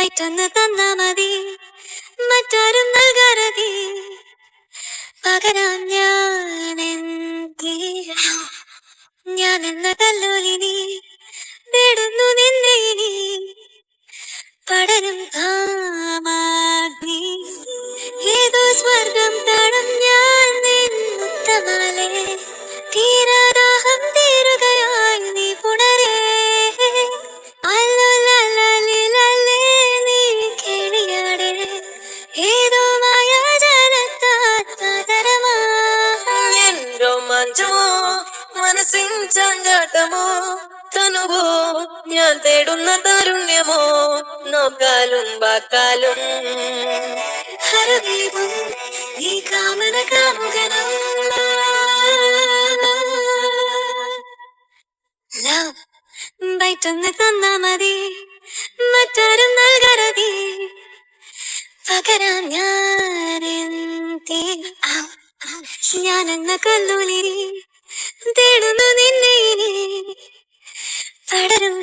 ബൈറ്റൊന്ന് തന്നാ മതി, മറ്റാരും നൽകരുതി. പകരാൻ ഞാൻ എന്ന കല്ലോലിനി തേടുന്നു നിന്നെ ഇനി. പടരും കാമാഗ്നി ഏതോ സ്വർഗം താണം ഞാൻ നിന്നുത്തമാലേ. തീരാദാഹം തീരുകയായി നീ പുണരേ. അല്ലുലല്ലിലല്ലേ നീ കേളിയാടേ. ഏതോ മായാജാലത്താതരമാ എൻ രോമാഞ്ചമോ മനസ്സിൻ ചാഞ്ചാട്ടമോ തനുവോ ഞാൻ തേടുന്ന താരുണ്യമോ നോക്കാലും വാക്കാലും ഹരദീപം നീ കാമന കാമുകനം. ലവ് ബൈറ്റൊന്ന് തന്നാ മതി, മറ്റാരും നൽകരുതി. പകരാൻ ഞാനെന്ന കല്ലുലിരി തേടുന്നു നിന്നെ ഇനി. പടരും